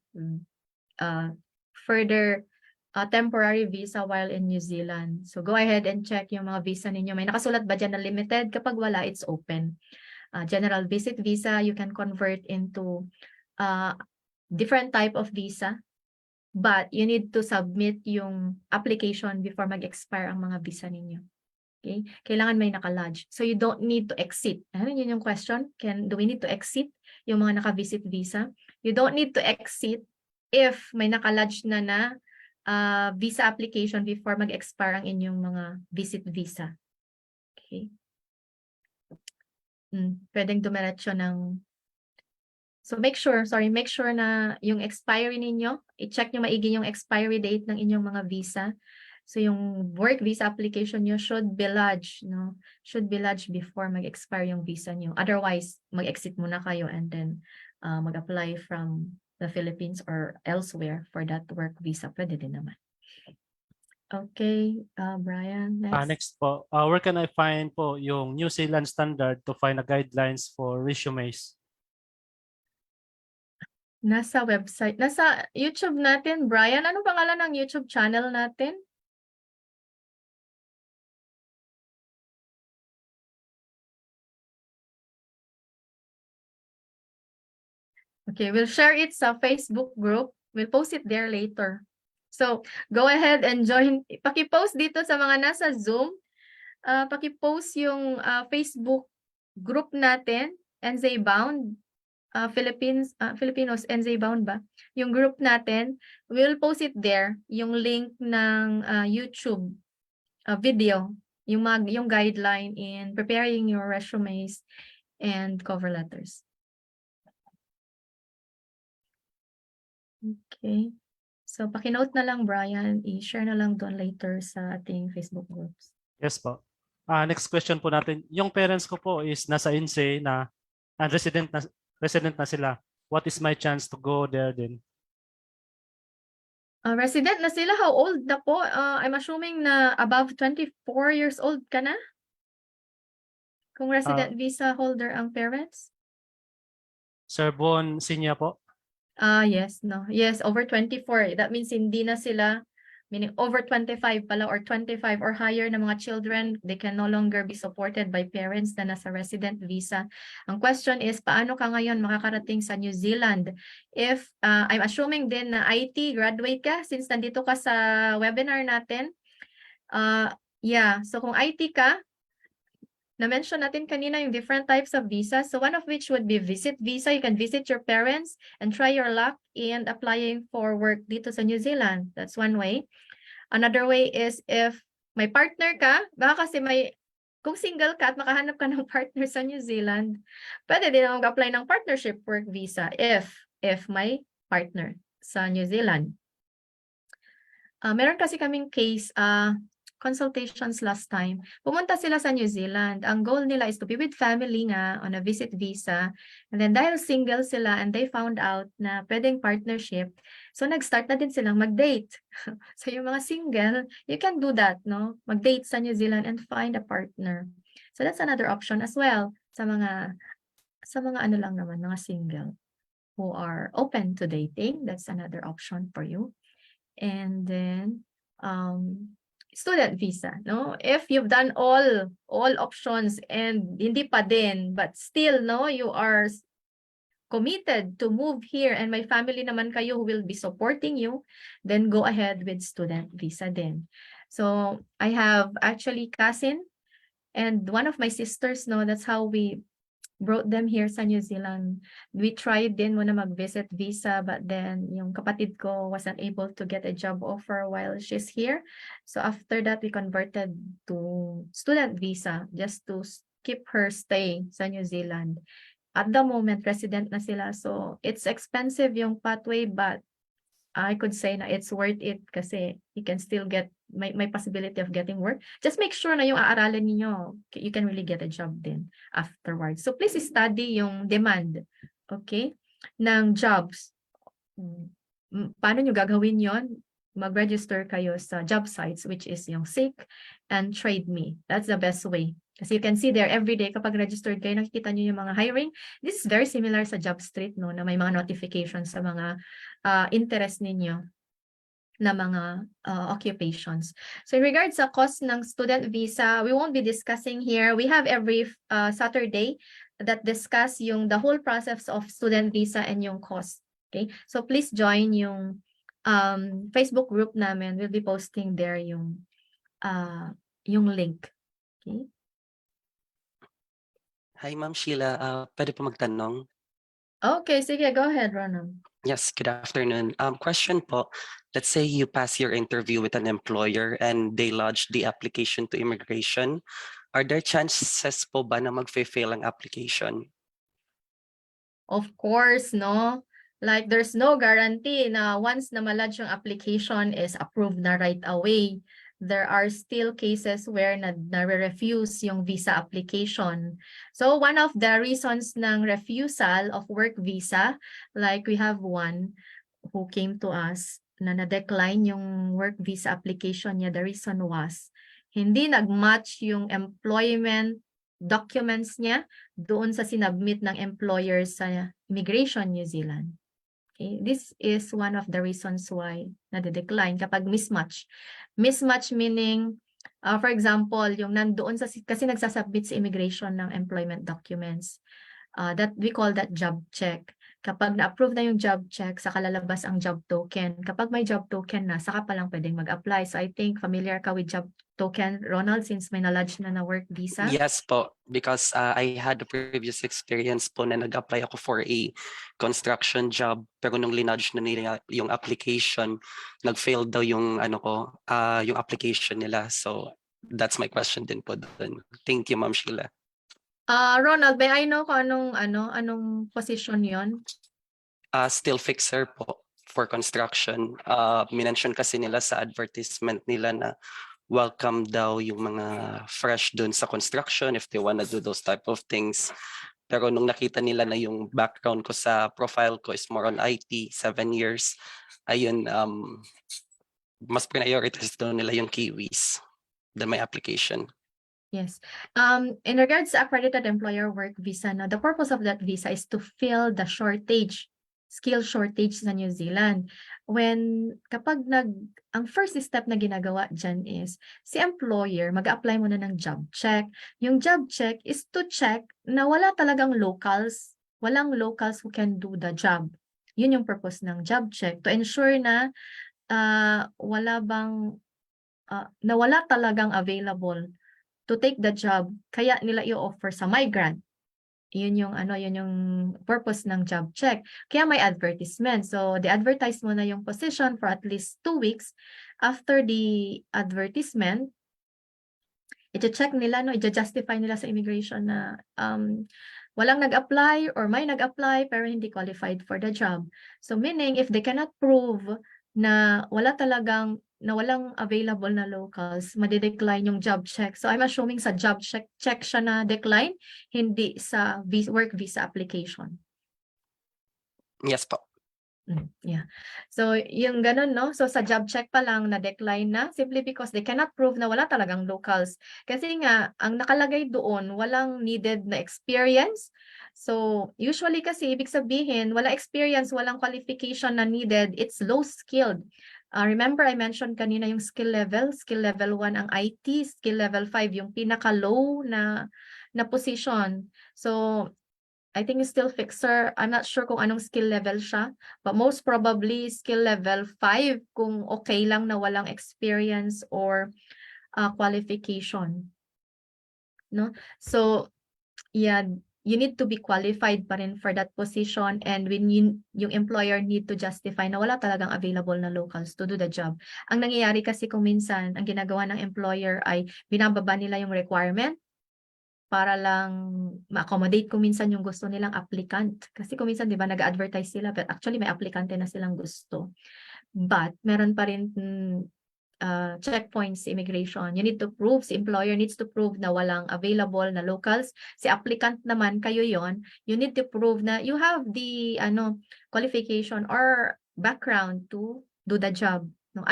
temporary visa while in New Zealand. So go ahead and check yung mga visa ninyo. May nakasulat ba dyan na limited? Kapag wala, it's open. General visit visa, you can convert into different type of visa. But you need to submit yung application before mag-expire ang mga visa ninyo. Okay? Kailangan may nakalodge. So you don't need to exit. Ano yun yung question? Do we need to exit yung mga naka-visit visa? You don't need to exit if may nakalodge na visa application before mag-expire ang inyong mga visit visa. Okay? Pwedeng dumiretso ng... So make sure na yung expiry ninyo, i-check nyo maigi yung expiry date ng inyong mga visa. So yung work visa application nyo should be lodged, no? Should be lodged before mag-expire yung visa nyo. Otherwise, mag-exit muna kayo and then mag-apply from the Philippines or elsewhere for that work visa. Pwede din naman. Okay, Brian, next. Next po, where can I find po yung New Zealand standard to find a guidelines for resumes? Nasa website, nasa YouTube natin. Brian, anong pangalan ng YouTube channel natin? Okay, we'll share it sa Facebook group. We'll post it there later. So, go ahead and join. Paki-post dito sa mga nasa Zoom. Paki-post yung Facebook group natin, NZ Bound. Filipinos NZ Bound ba? Yung group natin, we'll post it there. Yung link ng YouTube video. Yung guideline in preparing your resumes and cover letters. Okay. So, pakinote na lang, Brian. I-share na lang doon later sa ating Facebook groups. Yes po. Next question po natin. Yung parents ko po is nasa INSEE na resident na sila. What is my chance to go there din? Resident na sila? How old na po? I'm assuming na above 24 years old ka na? Kung resident visa holder ang parents? Sir Bon Sinya po. Yes, no. Yes, over 24. That means hindi na sila, meaning over 25 pala or 25 or higher na mga children, they can no longer be supported by parents na nasa resident visa. Ang question is, paano ka ngayon makakarating sa New Zealand? If, I'm assuming din na IT graduate ka since nandito ka sa webinar natin. Yeah, so kung IT ka, na-mention natin kanina yung different types of visa. So one of which would be visit visa. You can visit your parents and try your luck in applying for work dito sa New Zealand. That's one way. Another way is if may partner ka, baka kasi kung single ka at makahanap ka ng partner sa New Zealand, pwede din mag-apply ng partnership work visa if may partner sa New Zealand. Meron kasi kaming case, consultations last time, pumunta sila sa New Zealand. Ang goal nila is to be with family nga on a visit visa. And then dahil single sila and they found out na pwedeng partnership, so nag-start na din silang mag-date. So yung mga single, you can do that, no? Mag-date sa New Zealand and find a partner. So that's another option as well sa mga ano lang naman, mga single who are open to dating. That's another option for you. And then student visa, no? If you've done all options and hindi pa din, but still, no, you are committed to move here and my family naman kayo who will be supporting you, then go ahead with student visa din. So I have actually cousin and one of my sisters, no, that's how we brought them here sa New Zealand. We tried din muna mag-visit visa, but then yung kapatid ko wasn't able to get a job offer while she's here. So after that, we converted to student visa just to keep her stay sa New Zealand. At the moment, resident na sila. So it's expensive yung pathway, but I could say na it's worth it kasi you can still get may possibility of getting work. Just make sure na yung aaralin niyo, you can really get a job din afterwards. So please study yung demand, okay, ng jobs. Paano nyo gagawin yon? Mag-register kayo sa job sites, which is yung Seek and Trade Me. That's the best way. Kasi you can see there every day kapag registered kayo, nakikita nyo yung mga hiring. This is very similar sa Job Street, no, na may mga notifications sa mga interest ninyo na mga occupations. So in regards sa cost ng student visa, we won't be discussing here. We have every Saturday that discuss yung the whole process of student visa and yung cost. Okay? So please join yung Facebook group namin. We'll be posting there yung link. Okay? Hi, Ma'am Sheila. Pwede po magtanong? Okay, sige. Go ahead, Ronald. Yes, good afternoon. Question po, let's say you pass your interview with an employer and they lodge the application to immigration. Are there chances po ba na mag-fail ang application? Of course, no? Like there's no guarantee na once na malodge yung application is approved na right away. There are still cases where na-refuse yung visa application. So one of the reasons ng refusal of work visa, like we have one who came to us na na-decline yung work visa application niya, the reason was hindi nag-match yung employment documents niya doon sa sinubmit ng employer sa Immigration New Zealand. Okay, this is one of the reasons why nade-decline kapag mismatch. Mismatch meaning, for example, yung nandoon kasi nagsasubmit sa immigration ng employment documents. That we call that job check. Kapag na-approve na yung job check, saka lalabas ang job token. Kapag may job token na, saka pa lang pwedeng mag-apply. So I think familiar ka with job token, Ronald, since may na-lodge na work visa? Yes po, because I had a previous experience po na nag-apply ako for a construction job, pero nung linodge na nila yung application, nag-fail daw yung yung application nila. So that's my question din po dun. Thank you, Ma'am Sheila. Ronald, may I know kung anong position yon? Still fixer po for construction. Minention kasi nila sa advertisement nila na welcome daw yung mga fresh dun sa construction if they wanna do those type of things. Pero nung nakita nila na yung background ko sa profile ko is more on IT, 7 years, ayun, mas prioritize daw nila yung Kiwis than my application. Yes. In regards to accredited employer work visa, now the purpose of that visa is to fill the skill shortage sa New Zealand. Kapag ang first step na ginagawa dyan is, si employer mag-apply muna ng job check. Yung job check is to check na walang locals who can do the job. Yun yung purpose ng job check, to ensure na wala talagang available to take the job, kaya nila i-offer sa migrant. Yun yung purpose ng job check. Kaya may advertisement. So, they-advertise mo na yung position for at least 2 weeks. After the advertisement, i-check nila, i-justify nila sa immigration na walang nag-apply or may nag-apply pero hindi qualified for the job. So, meaning, if they cannot prove na walang available na locals, madi-decline yung job check. So I'm assuming sa job check siya na decline, hindi sa work visa application. Yes po. Yeah. So, yung ganun, no? So, sa job check pa lang na-decline na simply because they cannot prove na wala talagang locals. Kasi nga, ang nakalagay doon, walang needed na experience. So, usually kasi, ibig sabihin, wala experience, walang qualification na needed, it's low-skilled. Remember, I mentioned kanina yung skill level 1 ang IT, skill level 5 yung pinaka-low na position. So, I think it's still fixer. I'm not sure kung anong skill level siya. But most probably skill level 5 kung okay lang na walang experience or qualification. No? So, yeah, you need to be qualified pa rin for that position, and when yung employer need to justify na wala talagang available na locals to do the job. Ang nangyayari kasi kung minsan, ang ginagawa ng employer ay binababa nila yung requirement para lang ma-accommodate kung minsan yung gusto nilang applicant. Kasi kung minsan, di ba, nag-advertise sila, but actually may applicante na silang gusto. But, meron pa rin checkpoints sa immigration. You need to prove, si employer needs to prove na walang available na locals. Si applicant naman, kayo yon, you need to prove na you have the qualification or background to do the job. No?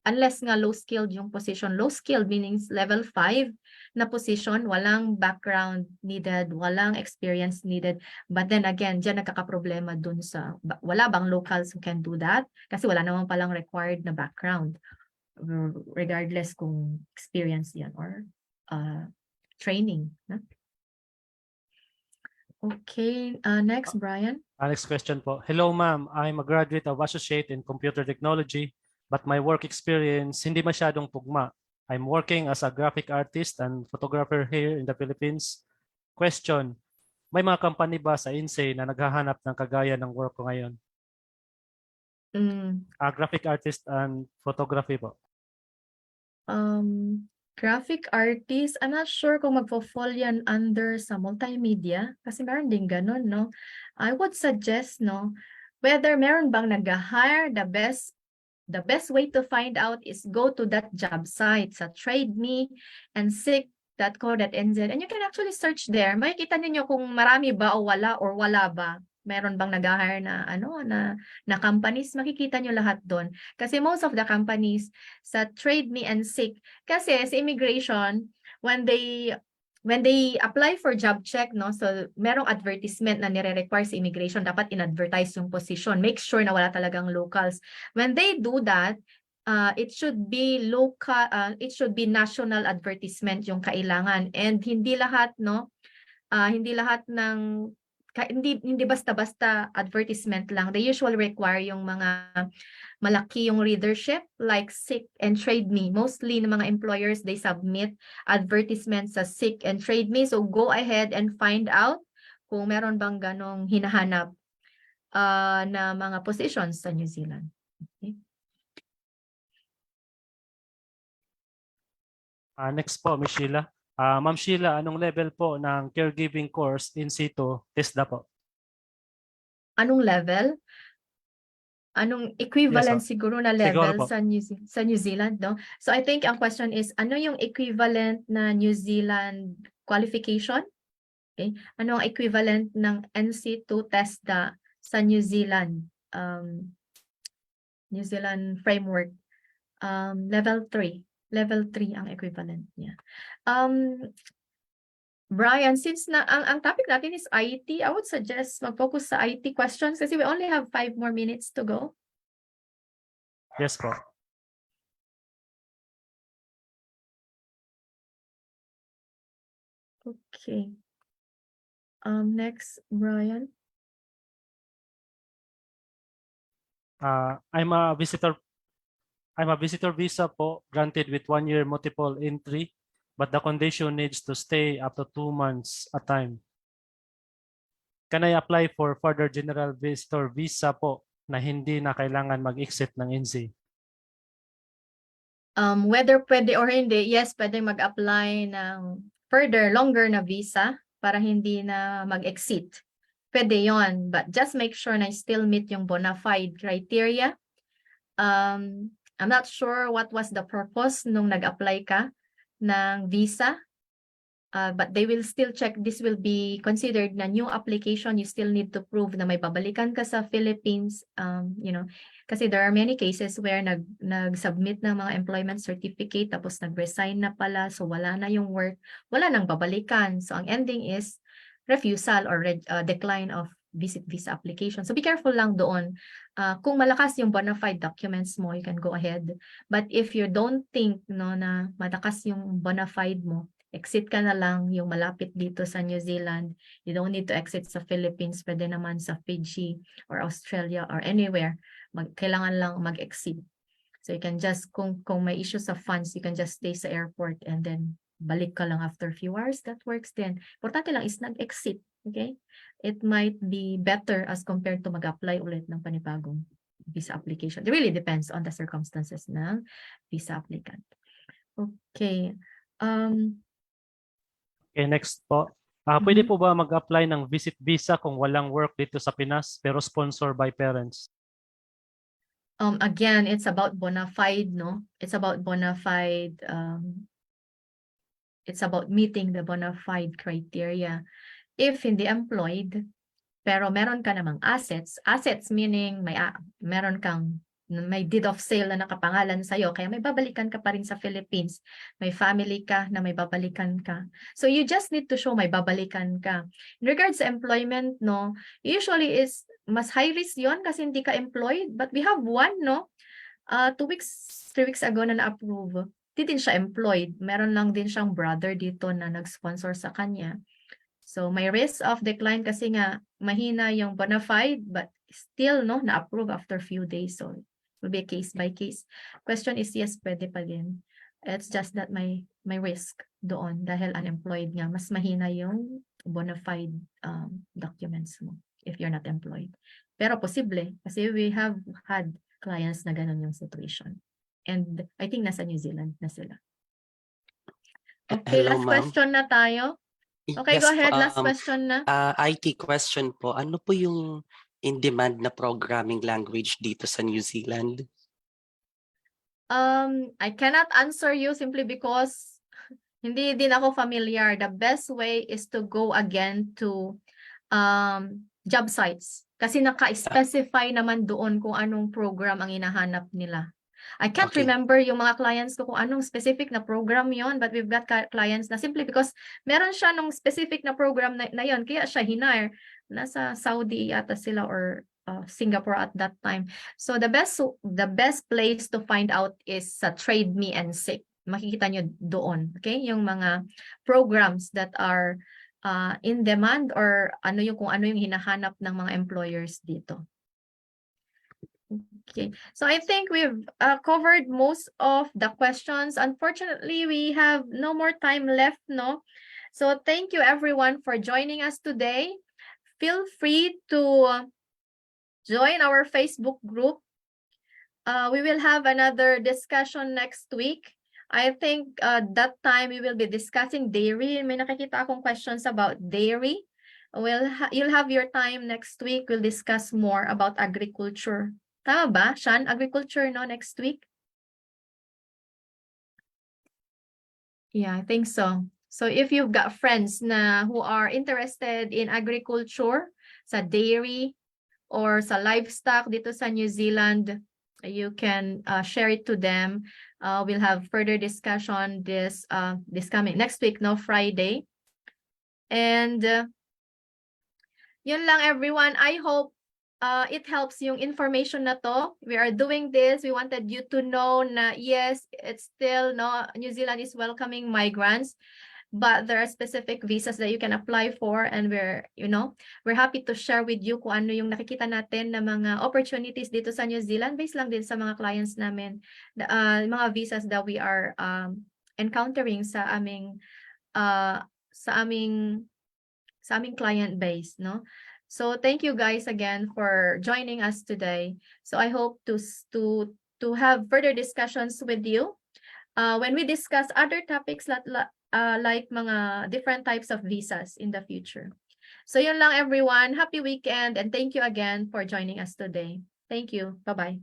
Unless nga low-skilled yung position. Low-skilled meaning level 5 na position, walang background needed, walang experience needed. But then again, dyan nagkakaproblema dun sa, wala bang locals who can do that? Kasi wala naman palang required na background. Regardless kung experience yan or training. No? Okay, next, Brian. Next question po. Hello ma'am, I'm a graduate of Associate in Computer Technology, but my work experience hindi masyadong tugma. I'm working as a graphic artist and photographer here in the Philippines. Question, may mga company ba sa INSEE na naghahanap ng kagaya ng work ko ngayon? Graphic artist and photography po. Graphic artist, I'm not sure kung magpo-fall yan under sa multimedia kasi meron din ganun, no? I would suggest, no, whether meron bang nag-hire, the best way to find out is go to that job site sa TradeMe and SIC.co.nz, and you can actually search there. Makikita ninyo kung marami ba o wala ba. Meron bang nag-hire na na companies, makikita nyo lahat doon. Kasi most of the companies sa TradeMe and SIC, kasi sa immigration, when they apply for job check, no, so merong advertisement na nire-require sa immigration, dapat in-advertise yung position. Make sure na wala talagang locals. When they do that, it should be local, it should be national advertisement yung kailangan, and hindi lahat, no, hindi lahat ng hindi basta-basta advertisement lang. They usually require yung mga malaki yung readership like SIC and TradeMe. Mostly ng mga employers, they submit advertisements sa SIC and TradeMe. So go ahead and find out kung meron bang ganong hinahanap na mga positions sa New Zealand. Okay. Next po, Ms. Sheila. Ma'am Sheila, anong level po ng caregiving course in situ TESDA po? Anong level? Anong equivalent siguro na level Siguro po. sa New Zealand, no? So I think ang question is, ano yung equivalent na New Zealand qualification? Okay. Ano ang equivalent ng NC2 TESDA sa New Zealand? New Zealand framework. Level 3. Level 3 ang equivalent niya. Brian, since ang topic natin is IT, I would suggest mag-focus sa IT questions kasi we only have 5 more minutes to go. Yes po. Okay. Next, Brian. I'm a visitor visa po, granted with 1 year multiple entry, but the condition needs to stay up to 2 months a time. Can I apply for further general visitor visa po na hindi na kailangan mag-exit ng NZ? Whether pwede or hindi, yes, pwede mag-apply ng further, longer na visa para hindi na mag-exit. Pwede yon, but just make sure na still meet yung bona fide criteria. I'm not sure what was the purpose nung nag-apply ka ng visa. But they will still check, this will be considered na new application. You still need to prove na may babalikan ka sa Philippines. You know, kasi there are many cases where nag-submit ng mga employment certificate tapos nag-resign na pala, so wala na yung work, wala nang babalikan. So ang ending is refusal or decline of visit visa application. So be careful lang doon. Kung malakas yung bona fide documents mo, you can go ahead. But if you don't think no na malakas yung bona fide mo, exit ka na lang yung malapit dito sa New Zealand. You don't need to exit sa Philippines, pwede naman sa Fiji or Australia or anywhere. Kailangan lang mag-exit. So you can just, kung may issue sa funds, you can just stay sa airport and then balik ka lang after a few hours. That works then. Importante lang is nag-exit. Okay? It might be better as compared to mag-apply ulit ng panibagong visa application. It really depends on the circumstances ng visa applicant. Okay. Okay, next po. Pwede po ba mag-apply ng visit visa kung walang work dito sa Pinas pero sponsor by parents? Again, it's about bona fide, no? It's about bona fide. It's about meeting the bona fide criteria. If hindi employed, pero meron ka namang assets meaning meron kang may deed of sale na nakapangalan sa'yo, kaya may babalikan ka pa rin sa Philippines. May family ka na may babalikan ka. So you just need to show may babalikan ka. In regards to employment, no, usually is mas high risk yon kasi hindi ka employed. But we have one, no, 3 weeks ago na na-approve. Di din siya employed. Meron lang din siyang brother dito na nag-sponsor sa kanya. So may risk of decline kasi nga mahina yung bona fide, but still, no, na-approve after few days. So will be case by case. Question is yes, pwede pa din. It's just that may risk doon dahil unemployed nga. Mas mahina yung bona fide documents mo if you're not employed. Pero posible kasi we have had clients na ganun yung situation. And I think nasa New Zealand na sila. Okay, Hello, last question na tayo. Okay, Yes go ahead. po, Last question na. IT question po. Ano po yung in-demand na programming language dito sa New Zealand? I cannot answer you simply because hindi din ako familiar. The best way is to go again to job sites. Kasi naka-specify naman doon kung anong program ang hinahanap nila. I can't Okay. remember yung mga clients ko kung anong specific na program yon, but we've got clients na simply because meron siya nung specific na program na yon, kaya siya hinire. Nasa Saudi yata sila or Singapore at that time. So the best place to find out is sa Trade Me and Seek. Makikita nyo doon, okay? Yung mga programs that are in demand or kung ano yung hinahanap ng mga employers dito. Okay, so I think we've covered most of the questions. Unfortunately, we have no more time left, no? So thank you everyone for joining us today. Feel free to join our Facebook group. We will have another discussion next week. I think that time we will be discussing dairy. May nakikita akong questions about dairy. You'll have your time next week. We'll discuss more about agriculture. Tama ba, Sean? Agriculture, no, next week? Yeah, I think so. So if you've got friends who are interested in agriculture, sa dairy, or sa livestock dito sa New Zealand, you can share it to them. We'll have further discussion this coming next week, no, Friday. And yun lang everyone. I hope it helps yung information na to. We are doing this. We wanted you to know na yes, it's still, no, New Zealand is welcoming migrants, but there are specific visas that you can apply for, and we're happy to share with you kung ano yung nakikita natin na mga opportunities dito sa New Zealand based lang din sa mga clients namin, mga visas that we are encountering sa aming client base, no? So thank you guys again for joining us today. So I hope to have further discussions with you when we discuss other topics like mga different types of visas in the future. So yun lang everyone. Happy weekend and thank you again for joining us today. Thank you. Bye-bye.